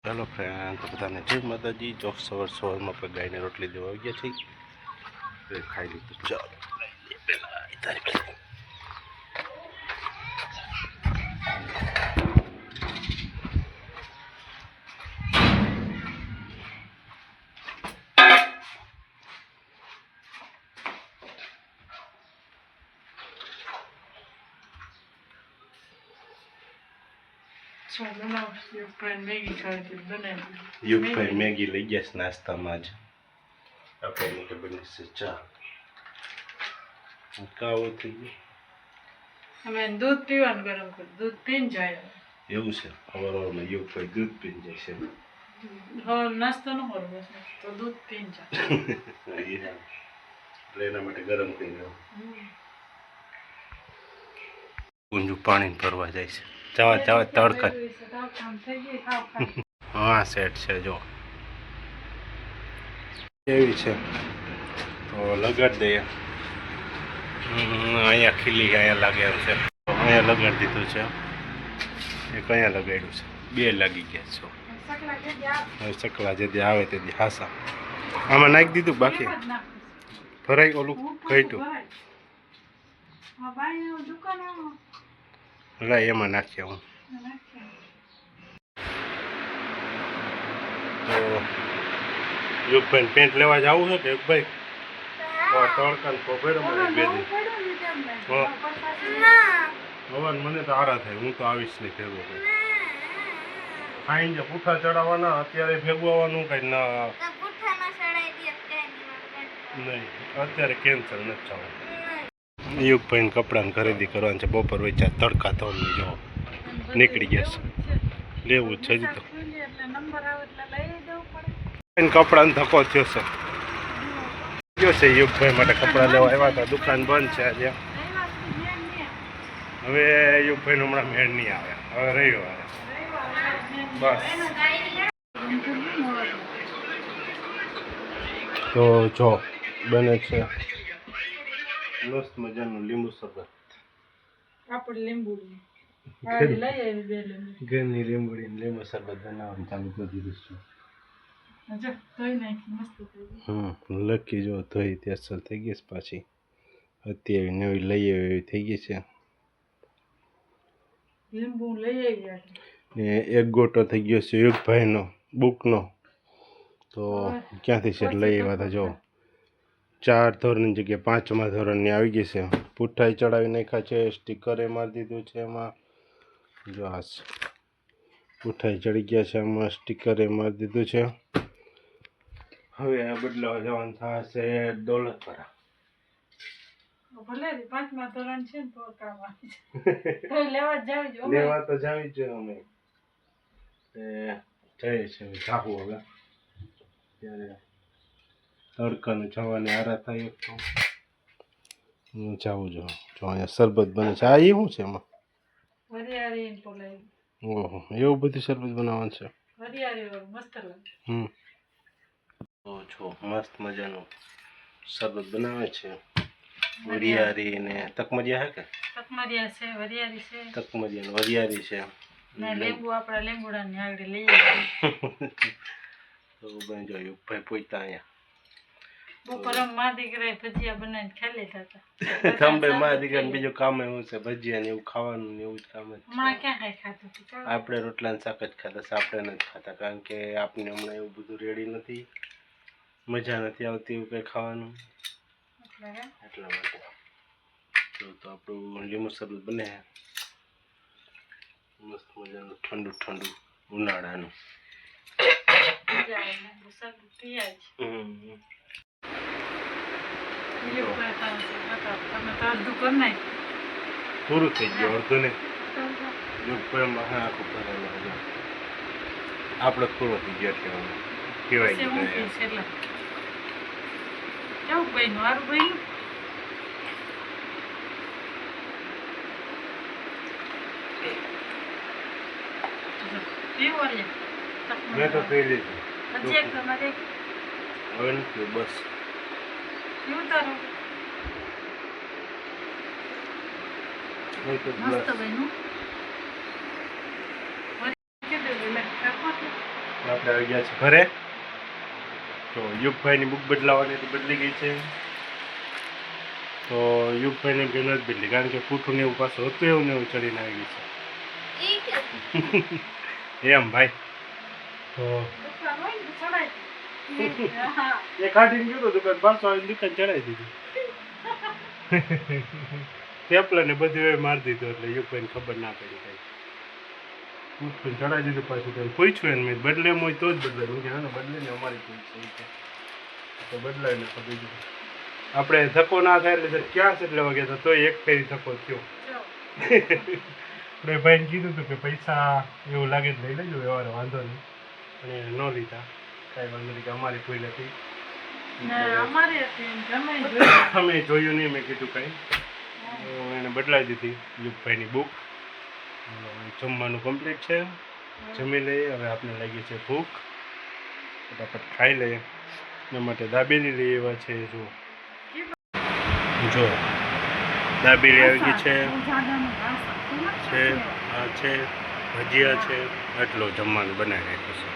Hello friend, तो बता जय माता जी। जो सवार सवार में अपने गाय ने रोटली देवा आ गया छे, खाई लीधुं। चलो युगभाई मैगी लई गया नास्ता में। आज अपने बनी से चा काવો થઈ ગયો। અમે દૂધ પીવાનું ગરમ કર દૂધ પીને જાય એવું છે। સવારમાં યુગભાઈ દૂધ પીને જાય છે। હા નાસ્તો ન કરવો છે તો દૂધ પીને જાય એટલે એના માટે ગરમ કરી દો। ઊંજું પાણી ભરવા જાય છે। જવા જવા તડકા હા સેટ છે જો એવી છે તો લગાડ દઈએ। અહીંયા ખીલી અહીંયા લાગે એમ છે। અહીંયા લગાડી દીધું છે। એક અહીંયા લગાડ્યું છે। બે લાગી ગયા છો। હવે સકલા જે આવે તે હાસા આમાં નાખી દીધું। બાકી ભરાઈ ઓલું ઘટ્યું લાય એમાં નાખ્યા હું તો યુગભાઈ પેન્ટ લેવા જવું છે કે યુગભાઈ તડકા ખોભેર બે દી હવાન મને તો આરા થાય। હું તો આવીશ નહીં ભેગું કઈ ખાઈને જે પૂઠા ચડાવવાના અત્યારે ભેગું આવવાનું કઈ ના નહીં અત્યારે કેન્સર નથી થવાનું। યુગભાઈને કપડાની ખરીદી કરવાની છે। બપોર વચ્ચે તડકા તો જો નીકળી ગયા છે। લેવું છે હજી તો કપડાનો ધક્કો થયો છે। ગયો છે યુગભાઈ માટે કપડાં લેવા આવ્યા હતા। દુકાન બંધ છે આજે। હવે યુગભાઈનો હમણાં મેળ નહીં આવે। હવે રવિવારે બસ। તો જો બને છે મસ્ત મજાનું લીંબુ શરબત। આપણે લીંબુ ઘરની લીંબુડી લીંબુ શરબત બનાવવાનું ચાલુ કરી દીધું છે। લકી જો ધોઈ તે અસર થઈ ગઈ છે। પાછી અત્યારે નવી લઈ એવી થઈ ગઈ છે। લીંબુ લઈ આવ્યા ને એક ગોટો થઈ ગયો છે યુગભાઈનો બુકનો। તો ક્યાંથી છે લઈ આવ્યા હતા જો 4 ધોરણની જગ્યાએ 5મા ધોરણની આવી ગઈ છે। પૂઠાઈ ચડાવી નાખ્યા છે। સ્ટીકરે મારી દીધું છે એમાં જો આ પૂઠાઈ ચડી ગયા છે એમાં સ્ટીકરે મારી દીધું છે। હવે આ બદલાવા જવાનું થશે દોલતપરા। ભલે 5મા ધોરણ છે ને તો કામ આવે તો લેવા જાવ લેવા તો જાવી જ અમે જઈએ છે જાવું હવે ત્યારે તડકાનું જવાની આરા થાય એક તો હું જાઉં જો અહીંયા શરબત બને છે। આ એવું છે એમાં વરિયાળી પોલાઈ ઓહો એવું બધું શરબત બનાવવાનું છે। વરિયાળી મસ્ત લાગે તો જો મસ્ત મજાનું શરબત બનાવે છે। વરિયાળી ને તકમરિયા હે કે તકમરિયા છે વરિયાળી છે તકમરિયા વરિયાળી છે ને લીંબુ આપણા લીંબુડાની આગળ લઈ આવી તો બન જો યુગભાઈ પોઈતા અહીંયા બપોરમ માં દીકરાએ ભજીયા બનાવીને ખાઈ લીધા હતા। તમે માં દીકરાને બીજું કામ એવું છે ભજીયા ને એવું ખાવાનું ને એવું જ કામ જ છે। હમણાં ક્યાં કઈ ખાધું હતું આપણે રોટલા ને શાક જ ખાતા છે। આપણે નથી ખાતા કારણ કે આપણે હમણાં એવું બધું રેડી નથી મજા નથી આવતી એવું કંઈ ખાવાનું એટલા માટે તો આપણું લીંબુ શરબત બને મસ્ત મજાનું ઠંડુ ઠંડુ ઉનાળાનું પૂરું થઈ ગયું અડધું ને આખું ભરેલું આપણે પૂરો થઈ ગયો કહેવાય કેવું ભાઈ મારું ભાઈ મેં તો પી લીધું હવે નથી બસ ઉતારો મસ્ત ભાઈનું આપણે આવી ગયા છે ઘરે. તો યુગભાઈની બુક બદલાવાની તો બદલી ગઈ છે. તો યુગભાઈને કે નથી બદલી, કારણ કે પૂઠું ને એવું પાછું હતું એવું ને એવું ચડીને આવી ગયું છે. એમ ભાઈ તો દુકાન હોય ને તો ચડાઈ દે. હા. એ કાઢીને ગયો તો દુકાન, પાછો આવીને દુકાન ચડાવી દીધી. થેપલા ને બધું એ મારી દીધું એટલે યુગભાઈને ખબર ના પડી કઈ. પૂછું ચડાવી દીધું પાછું કંઈ પૂછ્યું એને મેં બદલે એમ હોય તો જ બદલે. હું કે હા બદલે ને અમારી ભૂલ છે એ તો બદલાય ને ખબર દીધું. આપણે ધક્કો ના થાય એટલે ક્યાં છે એટલે વાગે તો એક ફેરી ધક્કો થયો. જો. આપણે ભાઈને કીધું હતું કે પૈસા એવું લાગે તો લઈ લેજો વ્યવહાર, વાંધો નહીં. અને ન લીધા, કાંઈ વાંધો નહીં, કે અમારી ભૂલ હતી. ને અમારે હતી એમ ગમે ઈ જોયું. અમે જોયું નહીં, મેં કીધું કાંઈ. એને બદલાવી દીધી યુગભાઈની બુક. જમવાનું કમ્પ્લીટ છે, જમી લઈએ. હવે આપણે લાગી છે ભૂખ, ફટાફટ ખાઈ લઈએ. એના માટે દાબેલી લઈ એવા છે. જો દાબેલી આવી ગઈ છે, આ છે ભજીયા છે, આટલો જમવાનું બનાવી રાખ્યું છે.